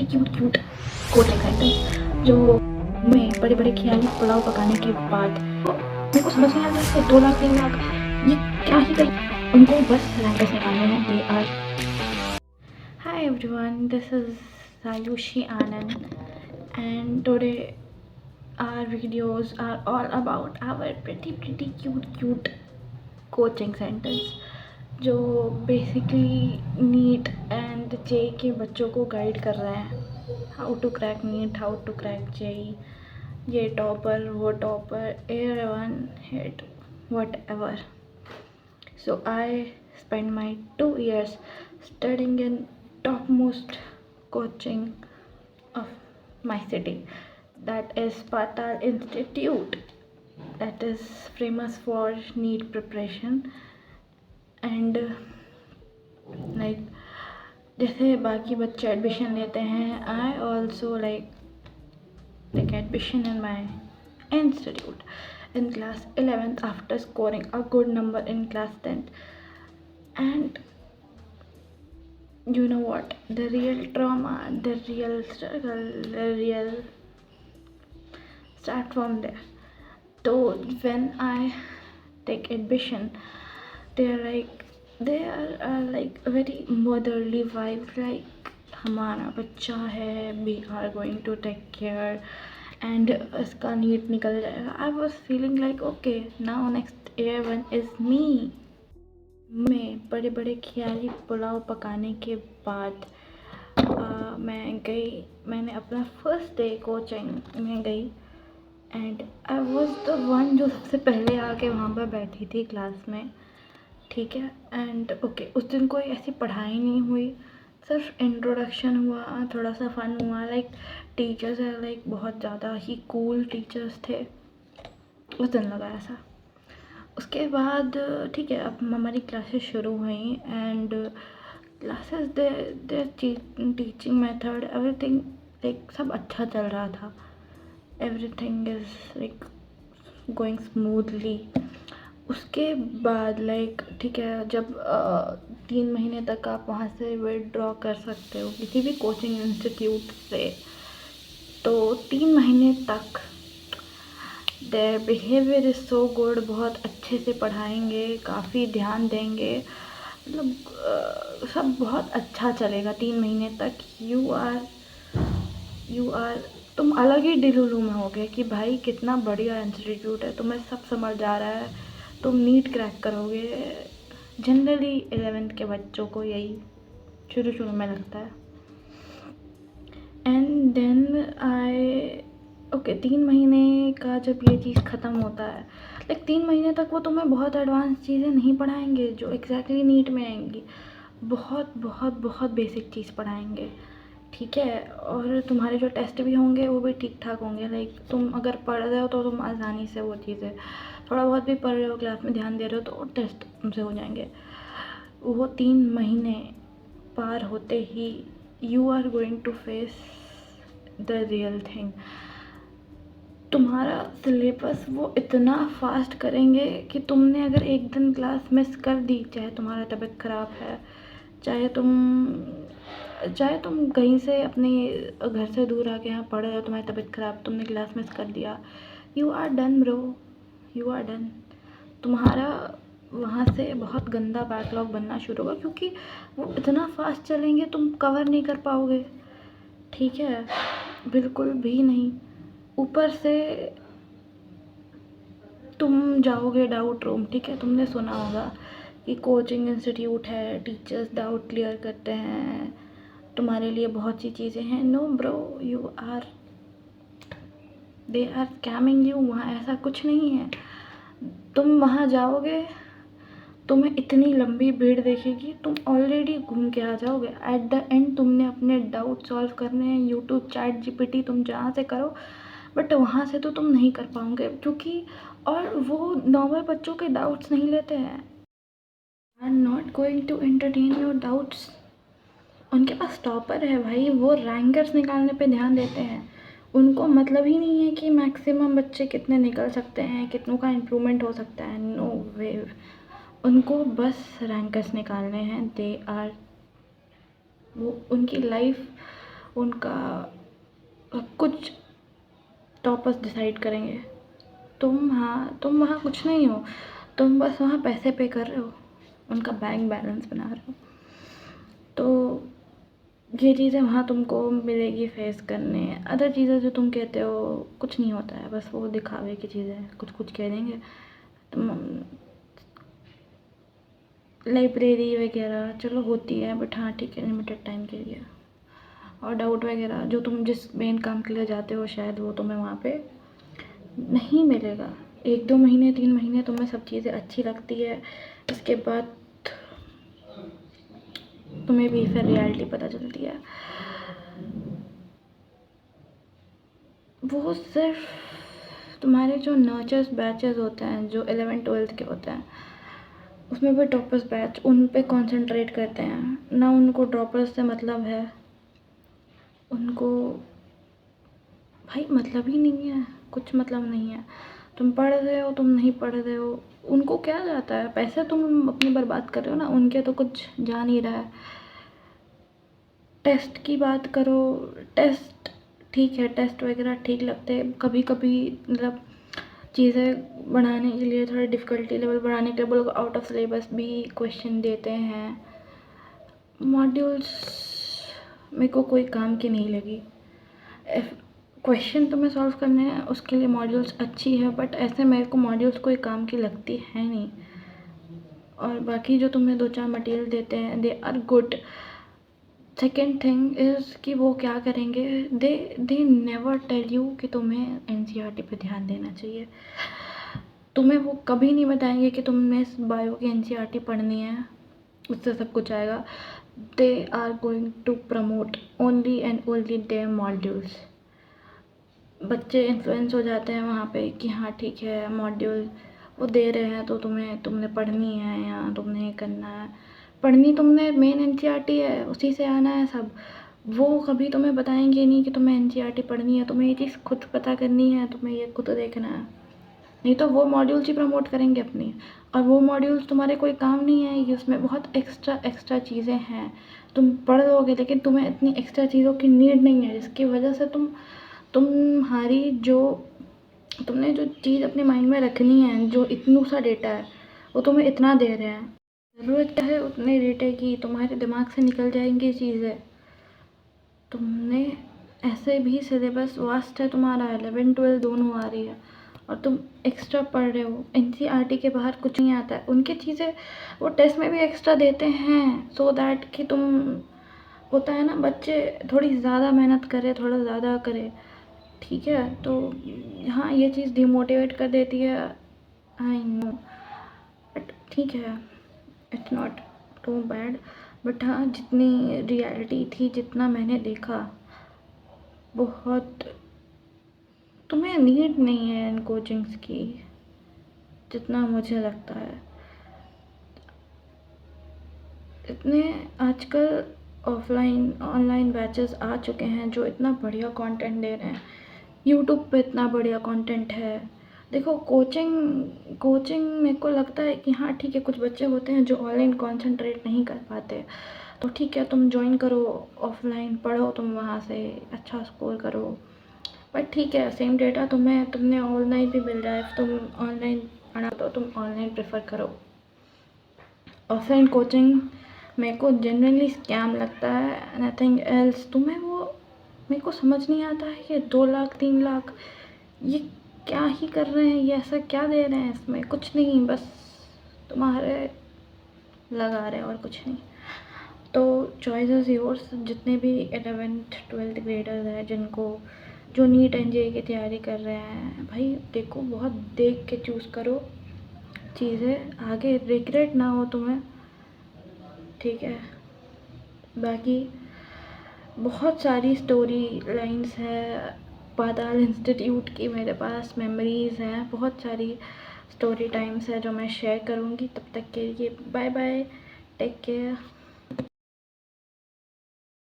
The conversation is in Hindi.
क्यूट क्यूट कोचिंग सेंटर जो में बड़े बड़े ख्याली पुलाव पकाने के बाद मेरे को समझ नहीं आ रहा है 2 लाख 3 लाख ये क्या ही करें। उनको बस रैंकर्स निकालने हैं। They are hi everyone, this is Sayushi Anand and today our videos are all about our pretty cute coaching centers जो बेसिकली नीट एंड जेई के बच्चों को गाइड कर रहे हैं। How to crack NEET, how to crack JEE, ये टॉपर वो topper, everyone hit whatever. So I spent my 2 years studying in topmost coaching of my city, that is Patal Institute, that is famous for NEET preparation and like जैसे बाकी बच्चे एडमिशन लेते हैं, I also like admission in my institute in class 11th after scoring a good number in class 10th. And you know what, the real trauma, the real struggle, the real start from there. So when I take admission, they are like very motherly vibe, like हमारा बच्चा है, we are going to take care and इसका नीट निकल जाएगा. I was feeling like okay, now next year one is me. मैं बड़े बड़े ख्याली पुलाव पकाने के बाद मैंने अपना फर्स्ट डे कोचिंग में गई and I was the one जो सबसे पहले आके वहाँ पर बैठी थी क्लास में. ठीक है, एंड ओके उस दिन कोई ऐसी पढ़ाई नहीं हुई, सिर्फ इंट्रोडक्शन हुआ, थोड़ा सा फ़न हुआ. लाइक टीचर्स है, लाइक बहुत ज़्यादा ही कूल टीचर्स थे उस दिन लगा ऐसा. उसके बाद ठीक है, अब हमारी क्लासेस शुरू हुई and classes there teaching method everything like सब अच्छा चल रहा था. Everything is like going smoothly. उसके बाद लाइक ठीक है, जब 3 महीने तक आप वहाँ से विथड्रॉ कर सकते हो किसी भी कोचिंग इंस्टीट्यूट से, तो 3 महीने तक their behaviour is so good. बहुत अच्छे से पढ़ाएंगे, काफ़ी ध्यान देंगे, मतलब सब बहुत अच्छा चलेगा 3 महीने तक. यू आर तुम अलग ही डिलूलू में होगे कि भाई कितना बढ़िया इंस्टीट्यूट है, तुम्हें सब समझ आ रहा है, तुम नीट क्रैक करोगे. जनरली 11th के बच्चों को यही शुरू में लगता है. एंड देन ओके 3 महीने का जब ये चीज़ ख़त्म होता है, लाइक 3 महीने तक वो तुम्हें बहुत एडवांस चीज़ें नहीं पढ़ाएंगे जो एग्जैक्टली नीट में आएंगी. बहुत बेसिक चीज़ पढ़ाएंगे. ठीक है, और तुम्हारे जो टेस्ट भी होंगे वो भी ठीक ठाक होंगे. लाइक तुम अगर पढ़ रहे हो तो तुम आसानी से वो चीज़ें, थोड़ा बहुत भी पढ़ रहे हो, क्लास में ध्यान दे रहे हो तो टेस्ट तुमसे हो जाएंगे. वो 3 महीने पार होते ही you are going to face the real thing. तुम्हारा सिलेबस वो इतना फास्ट करेंगे कि तुमने अगर एक दिन क्लास मिस कर दी, चाहे तुम्हारा तबीयत ख़राब है, चाहे तुम कहीं से अपने घर से दूर आके यहाँ पढ़ रहे हो, तुम्हारी तबीयत ख़राब, तुमने क्लास मिस कर दिया, you are done bro, you are done. तुम्हारा वहाँ से बहुत गंदा बैकलॉग बनना शुरू होगा क्योंकि वो इतना फास्ट चलेंगे, तुम कवर नहीं कर पाओगे. ठीक है, बिल्कुल भी नहीं. ऊपर से तुम जाओगे डाउट रूम. ठीक है, तुमने सुना होगा कि कोचिंग इंस्टीट्यूट है, टीचर्स डाउट क्लियर करते हैं, तुम्हारे लिए बहुत सी चीज़ें हैं. No bro, they are scamming you. वहाँ ऐसा कुछ नहीं है. तुम वहाँ जाओगे, तुम्हें इतनी लंबी भीड़ देखेगी, तुम ऑलरेडी घूम के आ जाओगे. एट द एंड तुमने अपने डाउट सॉल्व करने हैं, यूट्यूब, चैट जीपीटी, तुम जहाँ से करो, बट वहाँ से तो तुम नहीं कर पाओगे क्योंकि और वो नॉर्मल बच्चों के डाउट्स नहीं लेते हैं. I am not going to entertain your doubts. उनके पास टॉपर है भाई, वो रैंकर्स निकालने पे ध्यान देते हैं. उनको मतलब ही नहीं है कि मैक्सिमम बच्चे कितने निकल सकते हैं, कितनों का इम्प्रूवमेंट हो सकता है. नो वे, उनको बस रैंकर्स निकालने हैं. वो उनकी लाइफ उनका कुछ टॉपर्स डिसाइड करेंगे। तुम वहाँ कुछ नहीं हो, तुम बस वहाँ पैसे पे कर रहे हो, उनका बैंक बैलेंस बना रहे हो। तो ये चीज़ें वहाँ तुमको मिलेगी फेस करने। अदर चीज़ें जो तुम कहते हो कुछ नहीं होता है, बस वो दिखावे की चीज़ें, कुछ कुछ कह देंगे। तुम लाइब्रेरी वगैरह चलो होती है, बट हाँ ठीक है, लिमिटेड टाइम के लिए। और डाउट वगैरह जो तुम जिस मेन काम के लिए जाते हो शायद वो तुम्हें वहाँ पे नहीं मिलेगा। 1-2 महीने 3 महीने तुम्हें सब चीज़ें अच्छी लगती है, इसके बाद तुम्हें भी फिर रियलिटी पता चलती है। वो सिर्फ तुम्हारे जो नर्चर्स बैचेस होते हैं, जो 11th-12th के होते हैं, उसमें भी टॉपर्स बैच उन पे कंसंट्रेट करते हैं ना। उनको ड्रॉपर्स से मतलब है, उनको भाई मतलब ही नहीं है, कुछ मतलब नहीं है। तुम पढ़ रहे हो, तुम नहीं पढ़ रहे हो, उनको क्या जाता है। पैसे तुम अपने बर्बाद कर रहे हो ना, उनके तो कुछ जा नहीं रहा है। टेस्ट की बात करो, टेस्ट ठीक है, टेस्ट वगैरह ठीक लगते हैं कभी कभी, मतलब चीज़ें बढ़ाने के लिए, थोड़ा डिफ़िकल्टी लेवल बढ़ाने के लिए वो लोग आउट ऑफ सिलेबस भी क्वेश्चन देते हैं। मॉड्यूल्स मेरे को कोई काम की नहीं लगी। क्वेश्चन तुम्हें सॉल्व करने हैं उसके लिए मॉड्यूल्स अच्छी है, बट ऐसे मेरे को मॉड्यूल्स कोई काम की लगती है नहीं। और बाकी जो तुम्हें 2-4 मटेरियल देते हैं they are good. Second thing is कि वो क्या करेंगे, दे नेवर टेल यू कि तुम्हें एनसीईआरटी पे ध्यान देना चाहिए। तुम्हें वो कभी नहीं बताएंगे कि तुमने बायो की एनसीईआरटी पढ़नी है, उससे सब कुछ आएगा। They are going to promote only and only their modules. बच्चे इन्फ्लुएंस हो जाते हैं वहाँ पे कि हाँ ठीक है, मॉड्यूल वो दे रहे हैं तो तुमने पढ़नी है या तुमने ये करना है। पढ़नी तुमने मेन एनसीईआरटी है, उसी से आना है सब। वो कभी तुम्हें बताएंगे नहीं कि तुम्हें एनसीईआरटी पढ़नी है, तुम्हें ये चीज़ खुद पता करनी है, तुम्हें ये खुद देखना है। नहीं तो वो मॉड्यूल्स ही प्रमोट करेंगे अपनी, और वो मॉड्यूल्स तुम्हारे कोई काम नहीं आएगी। उसमें बहुत एक्स्ट्रा चीज़ें हैं, तुम पढ़ लोगे लेकिन तुम्हें इतनी एक्स्ट्रा चीज़ों की नीड नहीं है, जिसकी वजह से तुम्हारी जो तुमने जो चीज़ अपने माइंड में रखनी है, जो इतना सा डेटा है वो तुम्हें इतना दे रहे हैं। ज़रूरत क्या है उतने डेटे की, तुम्हारे दिमाग से निकल जाएंगी चीज़ें। तुमने ऐसे भी सिलेबस वास्ट है तुम्हारा, 11-12 दोनों आ रही है और तुम एक्स्ट्रा पढ़ रहे हो। एनसीईआरटी के बाहर कुछ नहीं आता है। उनकी चीज़ें वो टेस्ट में भी एक्स्ट्रा देते हैं सो दैट कि तुम, होता है ना, बच्चे थोड़ी ज़्यादा मेहनत करें, थोड़ा ज़्यादा करें, ठीक है। तो हाँ ये चीज़ डिमोटिवेट कर देती है, आई नो, बट ठीक है, it's not too bad. But हाँ जितनी रियलिटी थी, जितना मैंने देखा, बहुत तुम्हें नीड नहीं है इन कोचिंग्स की जितना मुझे लगता है। इतने आजकल ऑफलाइन ऑनलाइन बैचेस आ चुके हैं जो इतना बढ़िया कंटेंट दे रहे हैं। यूट्यूब पे इतना बढ़िया कंटेंट है। देखो कोचिंग मेरे को लगता है कि हाँ ठीक है, कुछ बच्चे होते हैं जो ऑनलाइन कंसंट्रेट नहीं कर पाते, तो ठीक है तुम ज्वाइन करो, ऑफलाइन पढ़ो, तुम वहाँ से अच्छा स्कोर करो। बट ठीक है, सेम डेटा तुमने ऑनलाइन भी मिल रहा है, तुम ऑनलाइन पढ़ा तो तुम ऑनलाइन प्रेफर करो। ऑफलाइन कोचिंग मेरे को जेन्युइनली स्कैम लगता है, नथिंग एल्स। तुम्हें वो मेरे को समझ नहीं आता है, ये 2 लाख 3 लाख ये क्या ही कर रहे हैं, ये ऐसा क्या दे रहे हैं, इसमें कुछ नहीं, बस तुम्हारे लगा रहे हैं और कुछ नहीं। तो चॉइस इज़ योर्स। जितने भी 11th-12th ग्रेडर्स हैं जिनको जो नीट एनजेई की तैयारी कर रहे हैं, भाई देखो, बहुत देख के चूज़ करो चीज़ें, आगे रिग्रेट ना हो तुम्हें, ठीक है। बाकी बहुत सारी स्टोरी लाइन्स है पाताल इंस्टीट्यूट की, मेरे पास मेमोरीज़ हैं, बहुत सारी स्टोरी टाइम्स है जो मैं शेयर करूँगी। तब तक के लिए बाय बाय, टेक केयर।